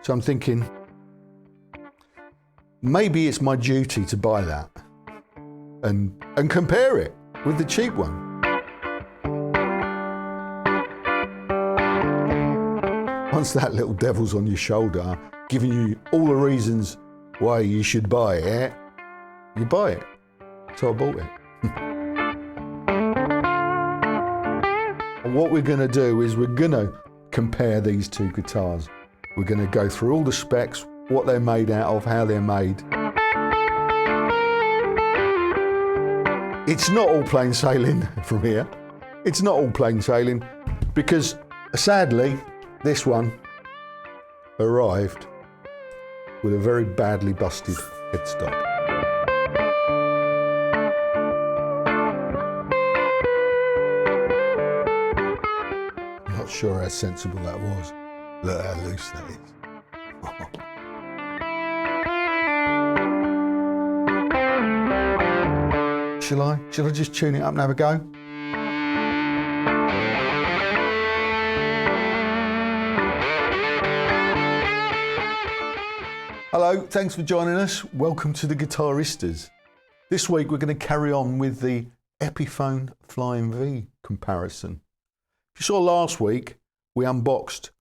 So I'm thinking, maybe it's my duty to buy that and compare it with the cheap one. Once that little devil's on your shoulder, giving you all the reasons why you should buy it, you buy it. So I bought it. And what we're going to do is we're going to compare these two guitars. We're going to go through all the specs, what they're made out of, how they're made. It's not all plain sailing from here. It's not all plain sailing because sadly, this one arrived with a very badly busted headstock. I'm not sure how sensible that was. Look how loose that is. Shall I just tune it up and have a go? Hello, thanks for joining us. Welcome to the Guitaristas. This week we're going to carry on with the Epiphone Flying V comparison. If you saw last week, we unboxed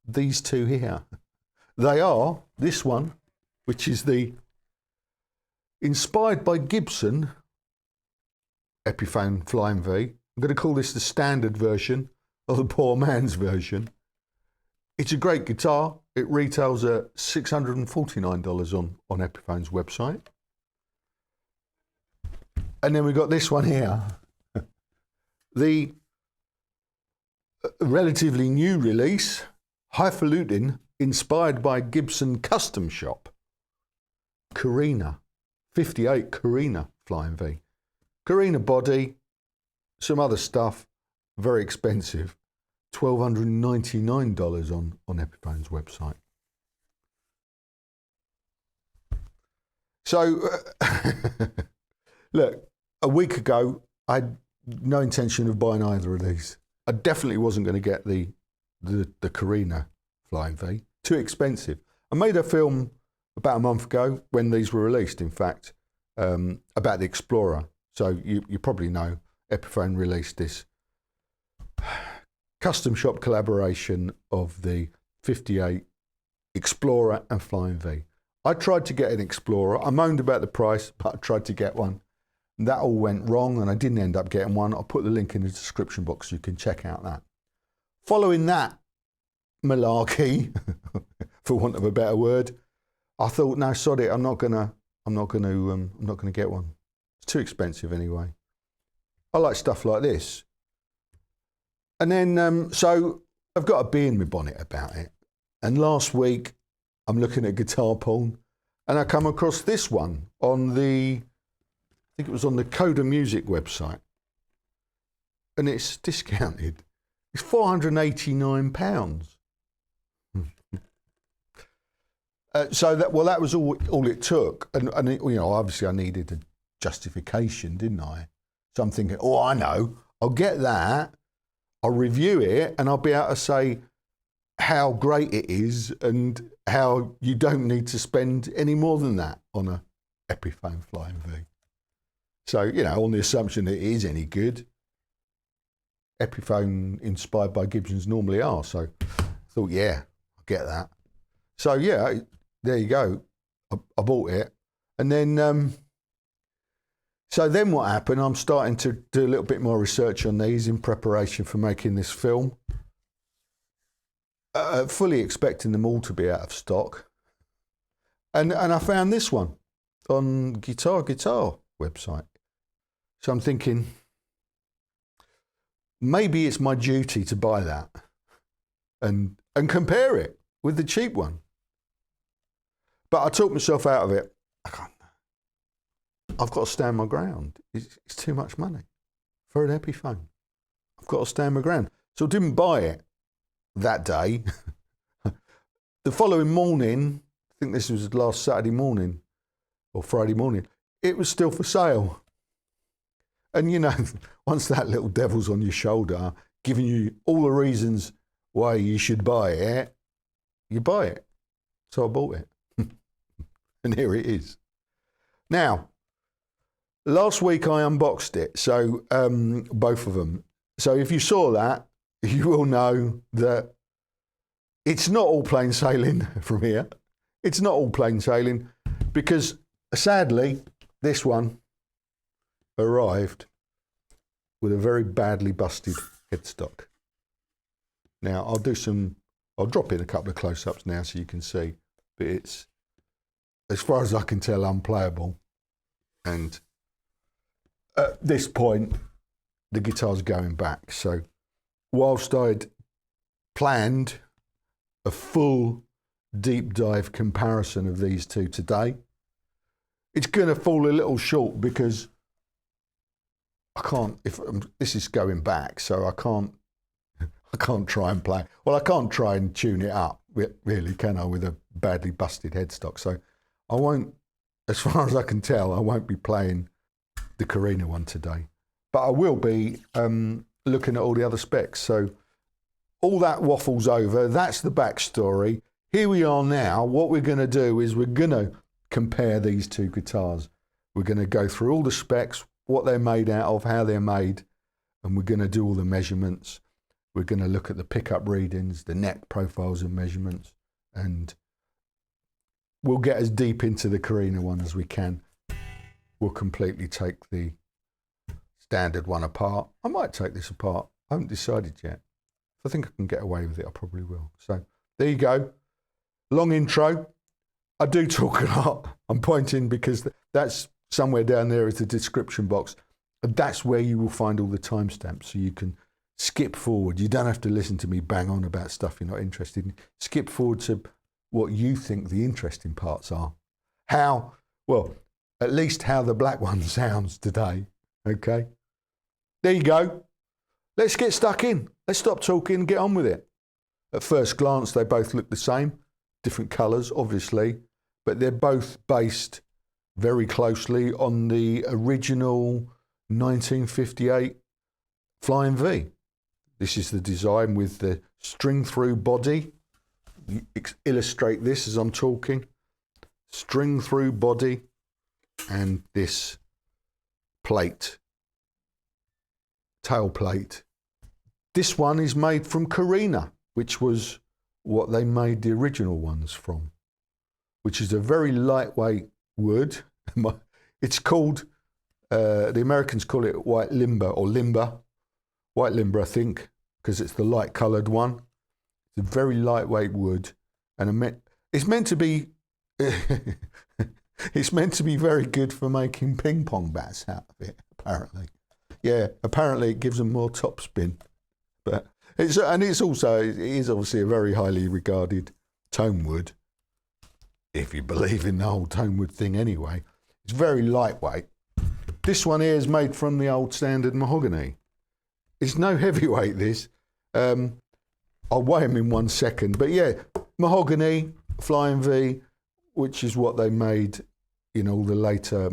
these two here. They are this one, which is the inspired by Gibson Epiphone Flying V. I'm going to call this the standard version or the poor man's version. It's a great guitar. It retails at $649 on Epiphone's website. And then we've got this one here. The relatively new release, highfalutin, inspired by Gibson Custom Shop. Korina, 58 Korina Flying V. Korina body, some other stuff, very expensive. $1,299 on Epiphone's website. So, look, a week ago, I had no intention of buying either of these. I definitely wasn't going to get the Korina Flying V. Too expensive. I made a film about a month ago when these were released, in fact, about the Explorer. So you probably know Epiphone released this custom shop collaboration of the 58 Explorer and Flying V. I tried to get an Explorer. I moaned about the price, but I tried to get one. And that all went wrong and I didn't end up getting one. I'll put the link in the description box so you can check out that. Following that malarkey, for want of a better word, I thought, no, sod it, I'm not gonna get one. It's too expensive anyway. I like stuff like this. And then, so I've got a bee in my bonnet about it. And last week, I'm looking at guitar porn, and I come across this one on I think it was on the Coda Music website. And it's discounted. It's £489. So that was all it took. And it, obviously I needed a justification, didn't I? So I'm thinking, oh, I know, I'll get that. I'll review it and I'll be able to say how great it is and how you don't need to spend any more than that on a Epiphone Flying V. So, on the assumption that it is any good. Epiphone inspired by Gibsons normally are. So I thought, yeah, I'll get that. So yeah, there you go. I bought it. And then, so then what happened, I'm starting to do a little bit more research on these in preparation for making this film. Fully expecting them all to be out of stock. And I found this one on Guitar website. So I'm thinking, maybe it's my duty to buy that and compare it with the cheap one. But I talked myself out of it. I've got to stand my ground. It's too much money for an Epiphone. I've got to stand my ground. So I didn't buy it that day. The following morning, I think this was last Saturday morning or Friday morning, it was still for sale. And once that little devil's on your shoulder, giving you all the reasons why you should buy it, you buy it. So I bought it. And here it is. Now, last week I unboxed it, so both of them. So if you saw that, you will know that it's not all plain sailing from here. It's not all plain sailing because sadly, this one arrived with a very badly busted headstock. Now I'll drop in a couple of close-ups now so you can see, but it's, as far as I can tell, unplayable. And at this point, the guitar's going back. So whilst I'd planned a full deep dive comparison of these two today, it's going to fall a little short because I can't, this is going back, so I can't try and play. Well, I can't try and tune it up, really, can I, with a badly busted headstock. So I won't, as far as I can tell, I won't be playing the Korina one today. But I will be looking at all the other specs. So all that waffles over. That's the backstory. Here we are now. What we're going to do is we're going to compare these two guitars. We're going to go through all the specs, what they're made out of, how they're made, and we're going to do all the measurements. We're going to look at the pickup readings, the neck profiles and measurements, and we'll get as deep into the Korina one as we can. We'll completely take the standard one apart. I might take this apart. I haven't decided yet. If I think I can get away with it, I probably will. So there you go. Long intro. I do talk a lot. I'm pointing because that's somewhere down there is the description box. And that's where you will find all the timestamps, so you can skip forward. You don't have to listen to me bang on about stuff you're not interested in. Skip forward to what you think the interesting parts are. How, well, at least how the black one sounds today. Okay? There you go. Let's get stuck in. Let's stop talking and get on with it. At first glance, they both look the same. Different colours, obviously, but they're both based very closely on the original 1958 Flying V. This is the design with the string-through body. Illustrate this as I'm talking. String-through body and this plate, tail plate. This one is made from Korina, which was what they made the original ones from, which is a very lightweight wood. It's called, the Americans call it white limber or limber. White limber, I think, because it's the light coloured one. It's a very lightweight wood, and it's meant to be it's meant to be very good for making ping pong bats out of it, apparently. Yeah, apparently it gives them more top spin. But it is obviously a very highly regarded tone wood, if you believe in the whole tone wood thing anyway. It's very lightweight. This one here is made from the old standard mahogany. It's no heavyweight, this. I'll weigh them in 1 second. But yeah, mahogany, Flying V, which is what they made, you know, all the later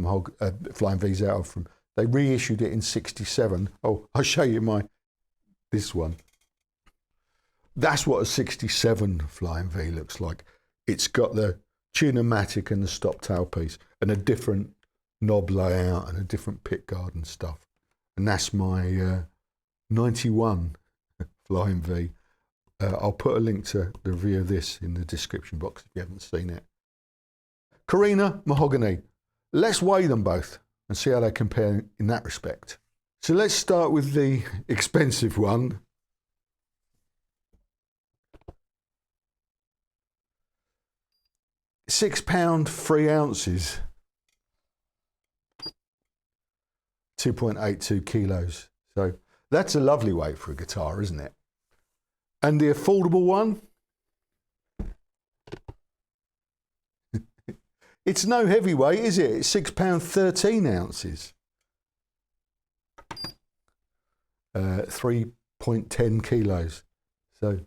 Flying Vs out of from. They reissued it in '67. Oh, I'll show you this one. That's what a '67 Flying V looks like. It's got the tune-o-matic and the stop tailpiece and a different knob layout and a different pick guard and stuff. And that's my 91 Flying V. I'll put a link to the review of this in the description box if you haven't seen it. Korina, mahogany. Let's weigh them both and see how they compare in that respect. So let's start with the expensive one. £6, 3 ounces. 2.82 kilos. So that's a lovely weight for a guitar, isn't it? And the affordable one, it's no heavyweight, is it? It's £6, 13 ounces. 3.10 kilos. So,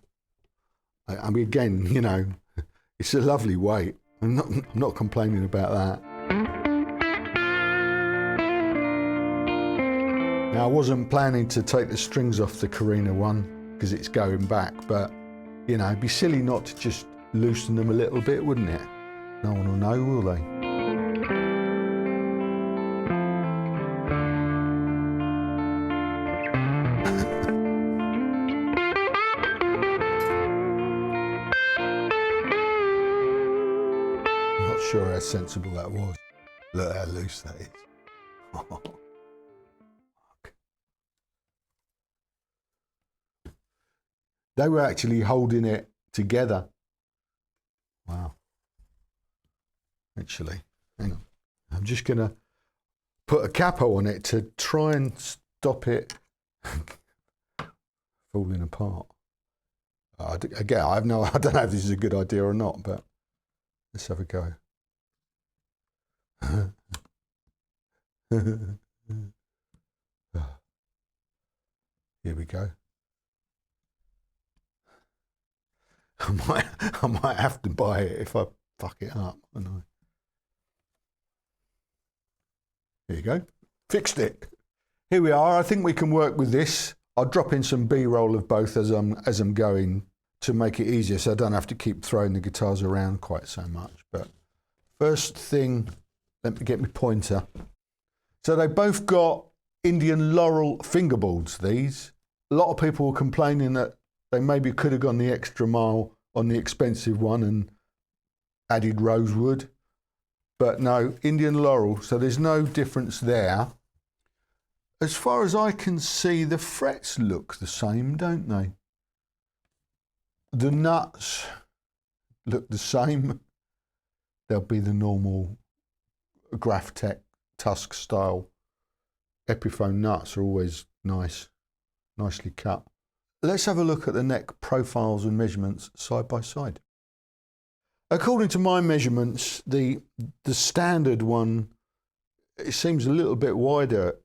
I mean, again, you know, it's a lovely weight. I'm not complaining about that. Now, I wasn't planning to take the strings off the Korina one because it's going back, but, you know, it'd be silly not to just loosen them a little bit, wouldn't it? No one will know, will they? I'm not sure how sensible that was. Look how loose that is. They were actually holding it together. Wow. Actually, hang on. I'm just going to put a capo on it to try and stop it falling apart. Again, I don't know if this is a good idea or not, but let's have a go. Here we go. I might have to buy it if I fuck it up. I know. Here you go. Fixed it. Here we are. I think we can work with this. I'll drop in some B-roll of both as I'm going to make it easier, so I don't have to keep throwing the guitars around quite so much. But first thing, let me get my pointer. So they both got Indian laurel fingerboards, these. A lot of people were complaining that they maybe could have gone the extra mile on the expensive one and added rosewood. But no, Indian laurel, so there's no difference there. As far as I can see, the frets look the same, don't they? The nuts look the same. They'll be the normal Graphtec tusk style. Epiphone nuts are always nice, nicely cut. Let's have a look at the neck profiles and measurements side by side. According to my measurements, the standard one, it seems a little bit wider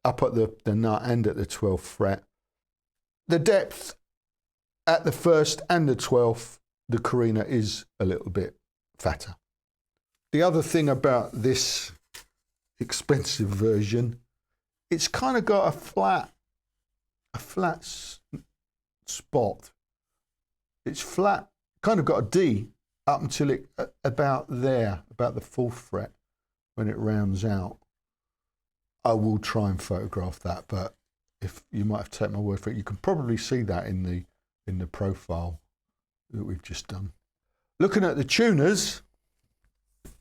up at the nut and at the 12th fret. The depth at the 1st and the 12th, the Korina is a little bit fatter. The other thing about this expensive version, it's kind of got a flat spot. It's flat, kind of got a D up until it about there, about the 4th fret when it rounds out. I will try and photograph that, but if you might have to take my word for it, you can probably see that in the profile that we've just done. Looking at the tuners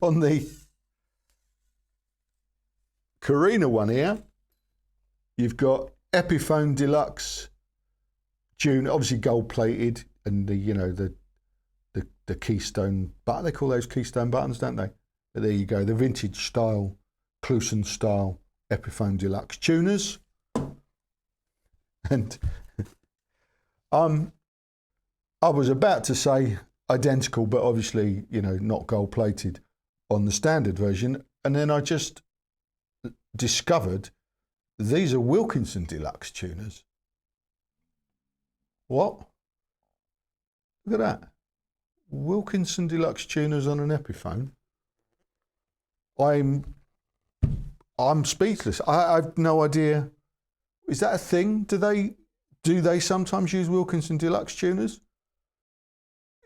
on the Korina one here, you've got Epiphone Deluxe tune, obviously gold plated, and the keystone button. They call those keystone buttons, don't they? But there you go, the vintage style, Clusen style Epiphone Deluxe tuners. And I was about to say identical, but obviously, not gold plated on the standard version. And then I just discovered these are Wilkinson Deluxe tuners. What? Look at that. Wilkinson Deluxe tuners on an Epiphone. I'm speechless. I have no idea. Is that a thing? Do they sometimes use Wilkinson Deluxe tuners?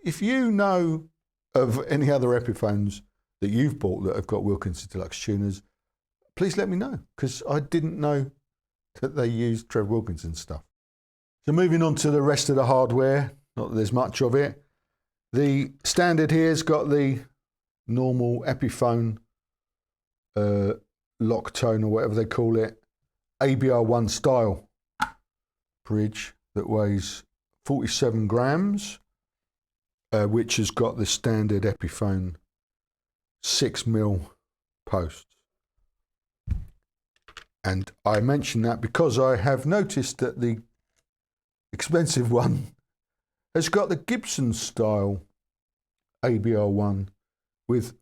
If you know of any other Epiphones that you've bought that have got Wilkinson Deluxe tuners, please let me know, because I didn't know that they used Trev Wilkinson stuff. So moving on to the rest of the hardware, not that there's much of it. The standard here's got the normal Epiphone lock tone, or whatever they call it, ABR1 style bridge that weighs 47 grams, which has got the standard Epiphone 6mm posts. And I mention that because I have noticed that the expensive one has got the Gibson style ABR1 with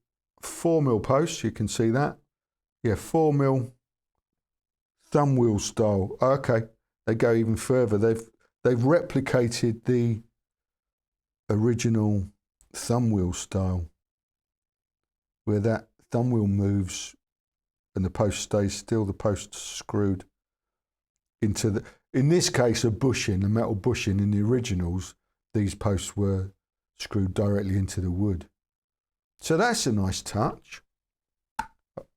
4mm posts. You can see that. Yeah, 4mm thumb wheel style. Okay, they go even further. They've replicated the original thumb wheel style, where that thumb wheel moves and the post stays still. The post screwed into the, in this case, a bushing, a metal bushing. In the originals, these posts were screwed directly into the wood. So that's a nice touch.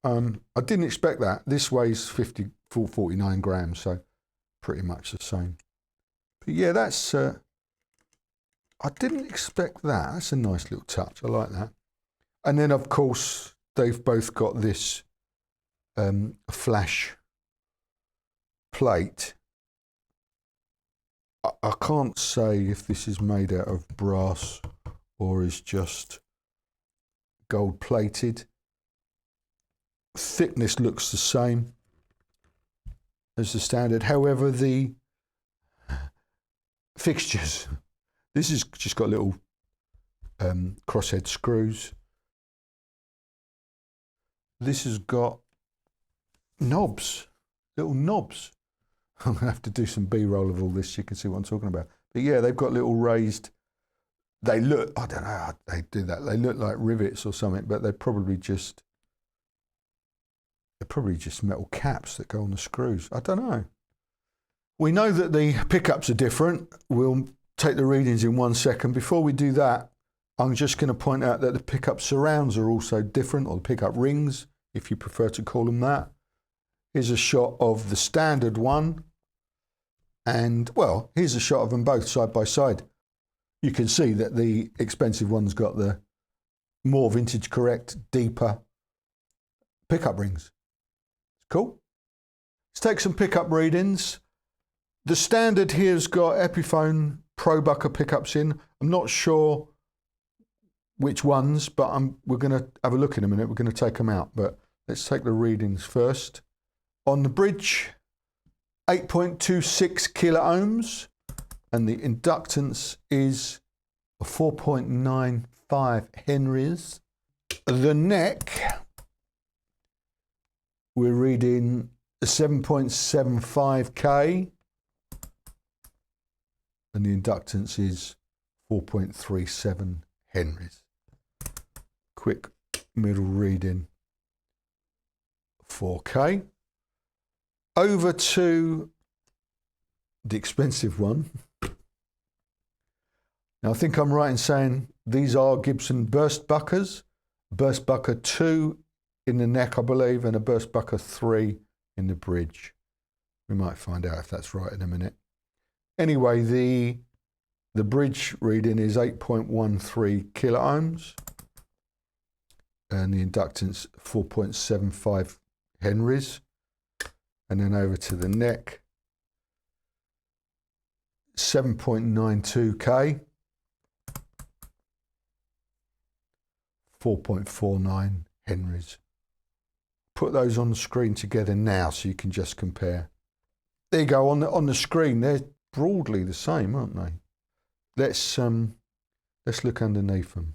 I didn't expect that. This weighs 49 grams, so pretty much the same. But yeah, that's, I didn't expect that. That's a nice little touch. I like that. And then, of course, they've both got this flash plate. I can't say if this is made out of brass or is just gold plated. Thickness looks the same as the standard. However, the fixtures, this has just got little crosshead screws. This has got knobs, little knobs. I'm going to have to do some B-roll of all this so you can see what I'm talking about. But yeah, they've got little raised, they look, I don't know how they do that. They look like rivets or something, but they're probably just metal caps that go on the screws. I don't know. We know that the pickups are different. We'll take the readings in 1 second. Before we do that, I'm just going to point out that the pickup surrounds are also different, or the pickup rings, if you prefer to call them that. Here's a shot of the standard one. And, well, here's a shot of them both side by side. You can see that the expensive one's got the more vintage correct, deeper pickup rings. Cool. Let's take some pickup readings. The standard here's got Epiphone Pro Bucker pickups in. I'm not sure which ones, but we're going to have a look in a minute. We're going to take them out, but let's take the readings first. On the bridge, 8.26 kilo ohms, and the inductance is 4.95 henries. The neck, we're reading 7.75k, and the inductance is 4.37 henries. Quick middle reading, 4k. Over to the expensive one. Now, I think I'm right in saying these are Gibson Burst Buckers. Burst Bucker 2 in the neck, I believe, and a Burst Bucker 3 in the bridge. We might find out if that's right in a minute. Anyway, the bridge reading is 8.13 kilo ohms, and the inductance 4.75 henries. And then over to the neck, 7.92k, 4.49 henries. Put those on the screen together now so you can just compare. There you go, on the screen, they're broadly the same, aren't they? Let's look underneath them.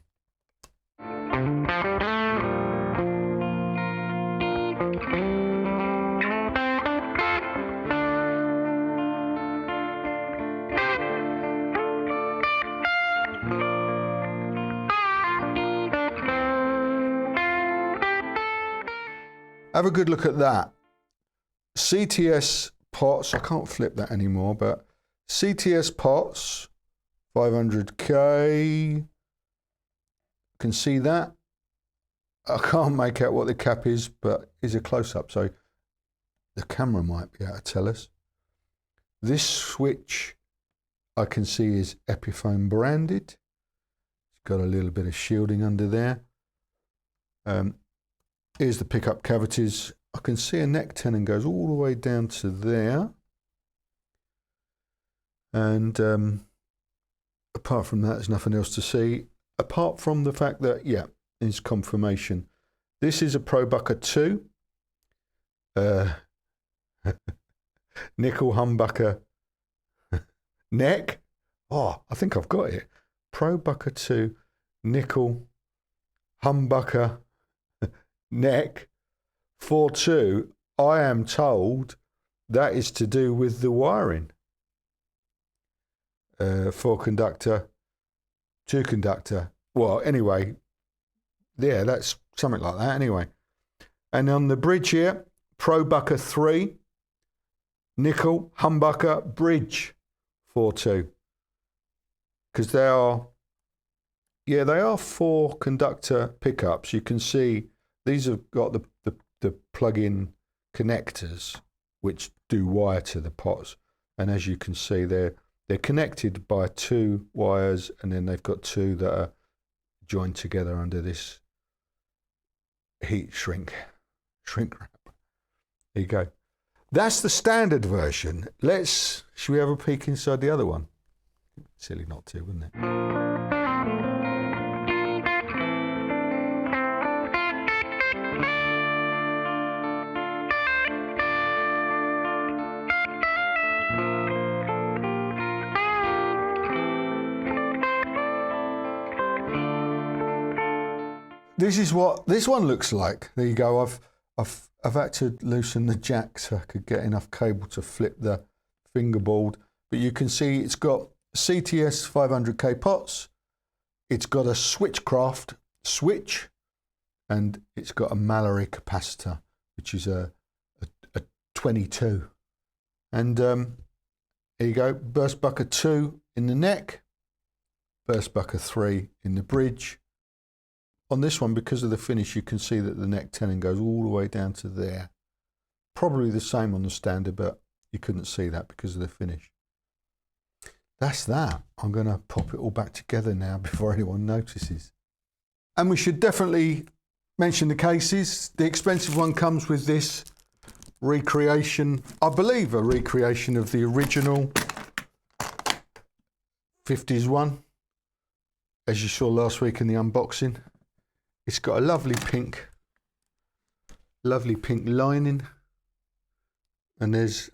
Have a good look at that. CTS pots, I can't flip that anymore, but CTS pots, 500k. Can see that. I can't make out what the cap is, but it's a close-up, so the camera might be able to tell us. This switch I can see is Epiphone branded. It's got a little bit of shielding under there. Here's the pickup cavities. I can see a neck tenon goes all the way down to there. And apart from that, there's nothing else to see. Apart from the fact that, yeah, it's confirmation. This is a Pro Bucker 2. Nickel humbucker neck. Oh, I think I've got it. Pro Bucker 2 nickel humbucker neck 4.2. I am told that is to do with the wiring. 4 conductor, 2 conductor. Well, anyway, yeah, that's something like that anyway. And on the bridge here, Pro Bucker 3, nickel humbucker bridge 4.2. Because they are Yeah, they are 4 conductor pickups. You can see these have got the plug-in connectors which do wire to the pots, and as you can see they're connected by 2 wires, and then they've got 2 that are joined together under this heat shrink wrap. There you go. That's the standard version. Should we have a peek inside the other one? Silly not to, wouldn't it? This is what this one looks like. There you go. I've had to loosen the jack so I could get enough cable to flip the fingerboard. But you can see it's got CTS 500k pots. It's got a Switchcraft switch, and it's got a Mallory capacitor, which is a 22. And there you go. Burst bucker 2 in the neck, burst bucker 3 in the bridge. On this one, because of the finish, you can see that the neck tenon goes all the way down to there. Probably the same on the standard, but you couldn't see that because of the finish. That's that. I'm going to pop it all back together now before anyone notices. And we should definitely mention the cases. The expensive one comes with this recreation, I believe a recreation of the original 50s one, as you saw last week in the unboxing. It's got a lovely pink lining, and there's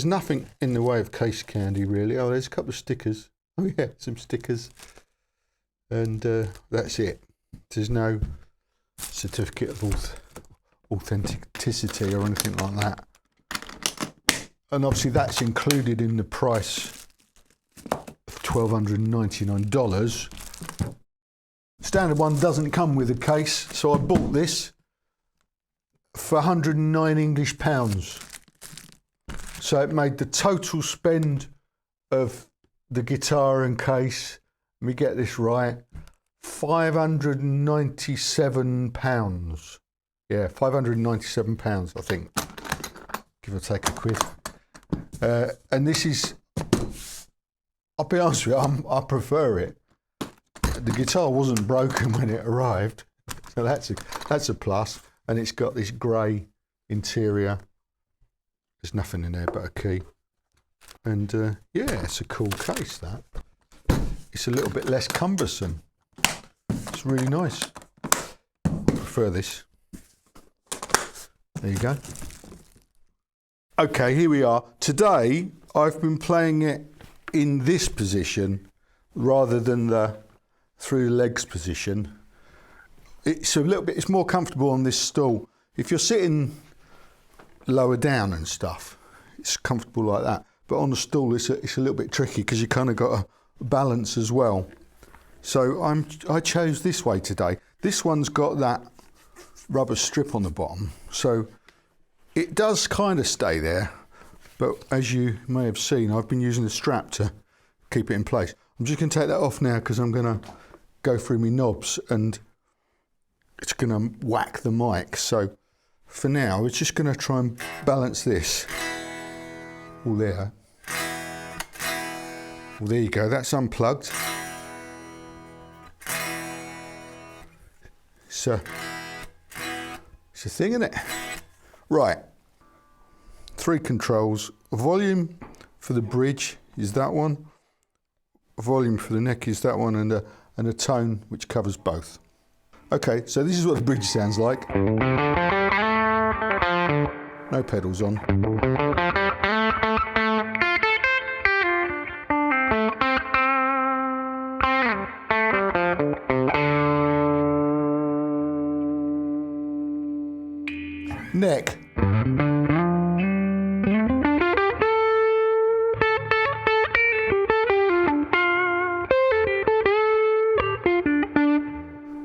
nothing in the way of case candy really. Oh, there's a couple of stickers. Oh yeah, some stickers, and that's it. There's no certificate of authenticity or anything like that. And obviously that's included in the price of $1,299. Standard one doesn't come with a case, so I bought this for 109 English pounds. So it made the total spend of the guitar and case, let me get this right, £597. Yeah, £597, I think, give or take a quid. And this is, I'll be honest with you, I prefer it. The guitar wasn't broken when it arrived, so that's a plus. And it's got this grey interior. There's nothing in there but a key. And yeah, it's a cool case, that. It's a little bit less cumbersome. It's really nice. I prefer this. There you go. Okay, here we are. Today, I've been playing it in this position rather than the through the legs position. It's a little bit, it's more comfortable on this stool. If you're sitting lower down and stuff, it's comfortable like that. But on the stool, it's a little bit tricky because you kind of got to balance as well. So I chose this way today. This one's got that rubber strip on the bottom, so it does kind of stay there. But as you may have seen, I've been using the strap to keep it in place. I'm just going to take that off now because I'm going to go through my knobs and it's going to whack the mic. So for now, we're just going to try and balance this. Oh, there. Well, there you go. That's unplugged. So it's a thing, isn't it? Right. 3 controls. Volume for the bridge is that one. Volume for the neck is that one, and a tone which covers both. Okay, so this is what the bridge sounds like. No pedals on. Neck.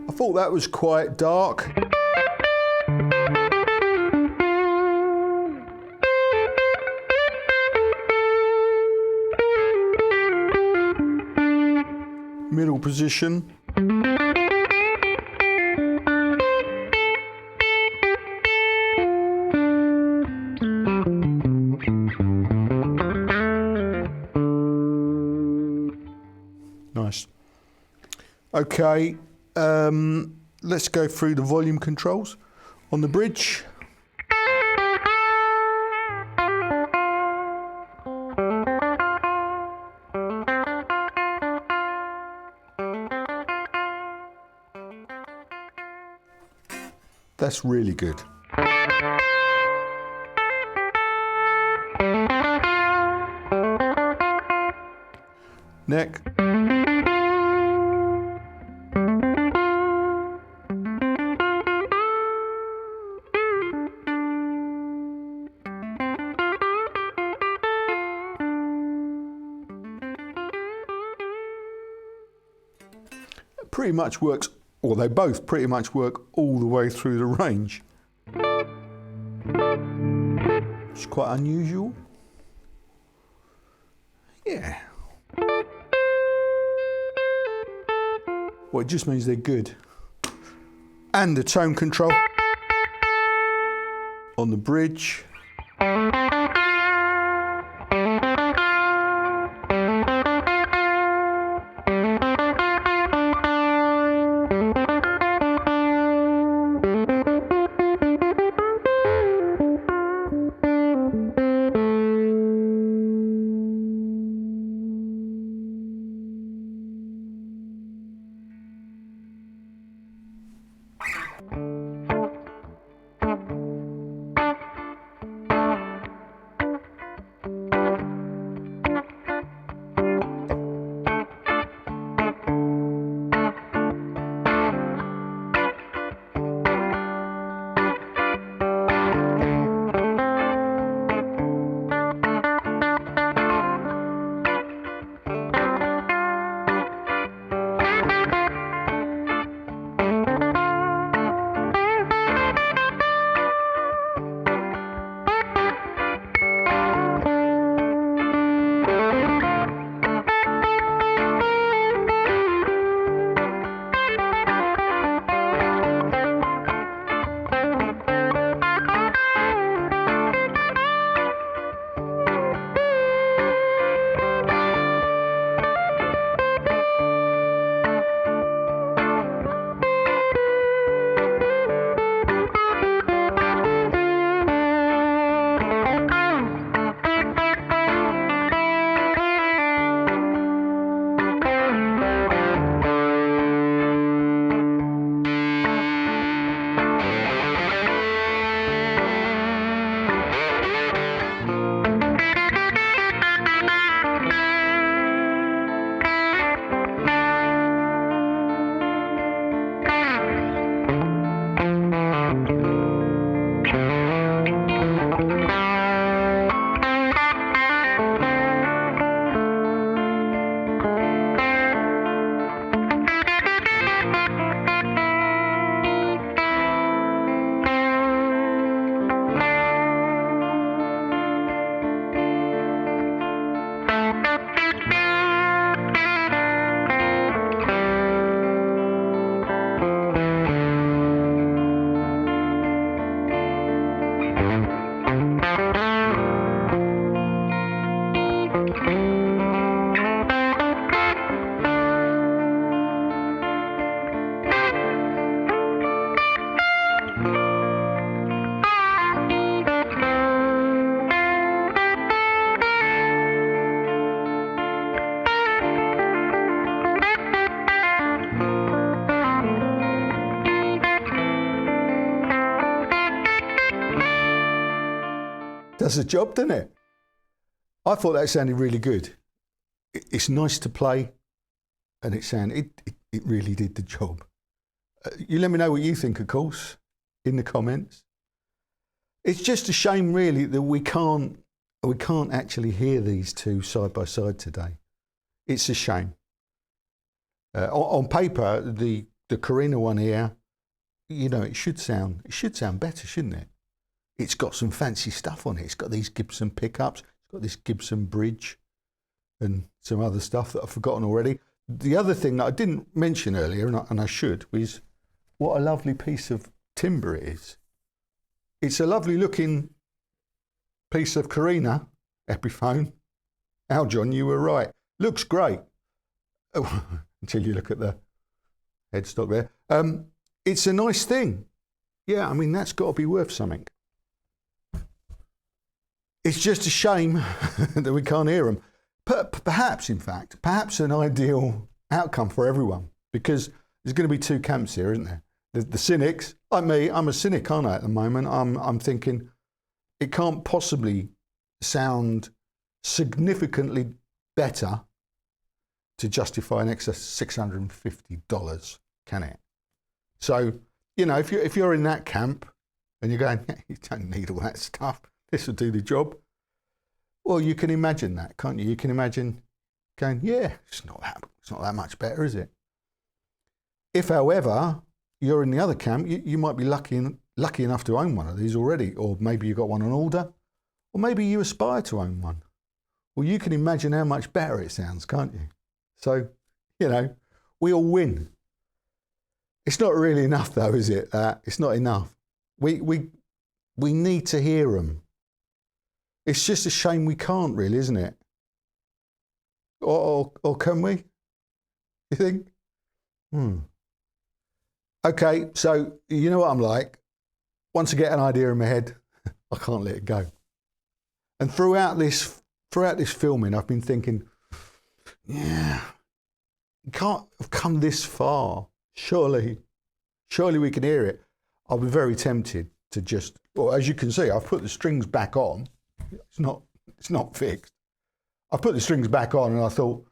I thought that was quite dark. middle position. Nice. Okay, let's go through the volume controls on the bridge. That's really good. Neck. Pretty much works, or they both pretty much work all the way through the range. It's quite unusual. Yeah. Well, it just means they're good. And the tone control on the bridge. Does the job, doesn't it? I thought that sounded really good. It's nice to play, and it really did the job. You let me know what you think, of course, in the comments. It's just a shame, really, that we can't actually hear these two side by side today. It's a shame. On paper, the Korina one here, you know, it should sound better, shouldn't it? It's got some fancy stuff on it. It's got these Gibson pickups. It's got this Gibson bridge and some other stuff that I've forgotten already. The other thing that I didn't mention earlier, and I should, was what a lovely piece of timber it is. It's a lovely looking piece of Korina Epiphone. John, you were right. Looks great. Oh, until you look at the headstock there. It's a nice thing. Yeah, I mean, that's got to be worth something. It's just a shame that we can't hear them. Perhaps, in fact, an ideal outcome for everyone, because there's going to be two camps here, isn't there? The cynics, like me, I'm a cynic, aren't I, at the moment? I'm thinking it can't possibly sound significantly better to justify an excess of $650, can it? So, you know, if you're in that camp and you're going, you don't need all that stuff, this will do the job. Well, you can imagine that, can't you? You can imagine going, yeah, it's not that much better, is it? If, however, you're in the other camp, you might be lucky enough to own one of these already, or maybe you got one on order, or maybe you aspire to own one. Well, you can imagine how much better it sounds, can't you? So, you know, we all win. It's not really enough, though, is it? It's not enough. We need to hear them. It's just a shame we can't, really, isn't it? Or can we? You think? Okay, so you know what I'm like. Once I get an idea in my head, I can't let it go. And throughout this filming, I've been thinking, yeah, you can't have come this far. Surely we can hear it. I'll be very tempted to just, well, as you can see, I've put the strings back on. It's not fixed. I put the strings back on and I thought,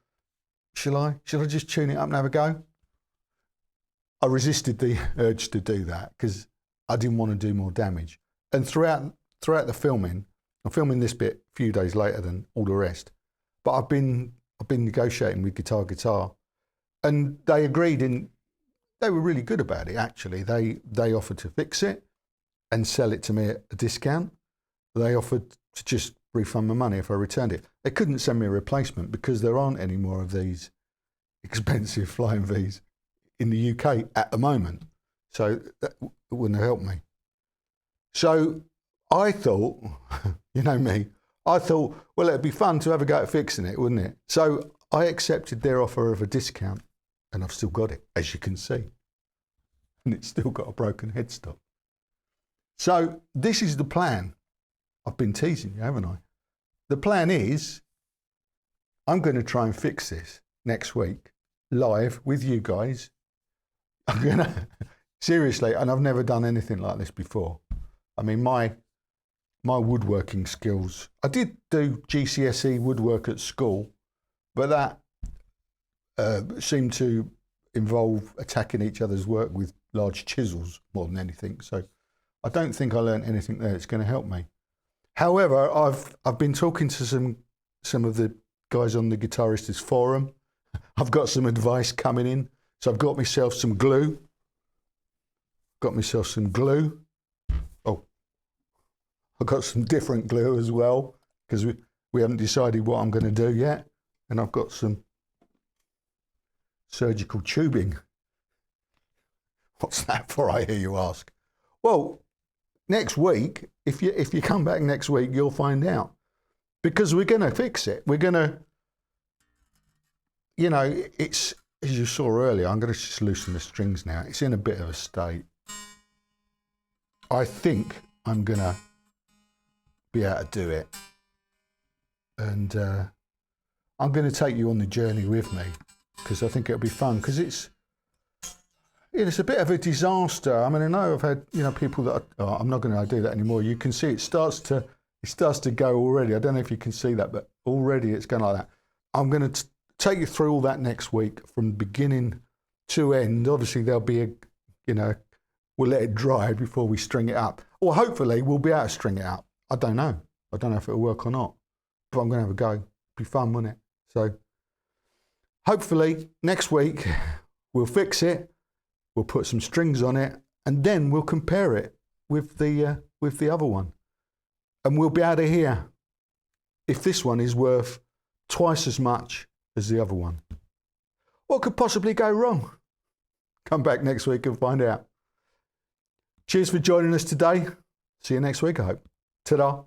shall I just tune it up and have a go? I resisted the urge to do that because I didn't want to do more damage. And throughout the filming, I'm filming this bit a few days later than all the rest, but I've been negotiating with Guitar, and they agreed, and they were really good about it, actually. They offered to fix it and sell it to me at a discount. They offered to just refund my money if I returned it. They couldn't send me a replacement because there aren't any more of these expensive Flying Vs in the UK at the moment. So that wouldn't have helped me. So I thought, you know me, I thought, well, it'd be fun to have a go at fixing it, wouldn't it? So I accepted their offer of a discount, and I've still got it, as you can see. And it's still got a broken headstock. So this is the plan. I've been teasing you, haven't I? The plan is, I'm going to try and fix this next week, live with you guys. I'm going to, seriously, and I've never done anything like this before. I mean, my woodworking skills, I did do GCSE woodwork at school, but that seemed to involve attacking each other's work with large chisels more than anything. So I don't think I learned anything there that's going to help me. However, I've been talking to some of the guys on the Guitaristas forum. I've got some advice coming in. So I've got myself some glue. Oh, I've got some different glue as well, because we haven't decided what I'm going to do yet. And I've got some surgical tubing. What's that for, I hear you ask? Well, next week, if you come back next week, you'll find out. Because we're going to fix it. We're going to, you know, it's, as you saw earlier, I'm going to just loosen the strings now. It's in a bit of a state. I think I'm going to be able to do it. And I'm going to take you on the journey with me, because I think it'll be fun, because it's a bit of a disaster. I mean, I know I've had, you know, people that I'm not going to do that anymore. You can see it starts to go already. I don't know if you can see that, but already it's going like that. I'm going to take you through all that next week from beginning to end. Obviously, there'll be we'll let it dry before we string it up. Or hopefully we'll be able to string it up. I don't know. I don't know if it'll work or not, but I'm going to have a go. It'll be fun, won't it? So hopefully next week we'll fix it. We'll put some strings on it, and then we'll compare it with the other one. And we'll be able to hear if this one is worth twice as much as the other one. What could possibly go wrong? Come back next week and find out. Cheers for joining us today. See you next week, I hope. Ta-da.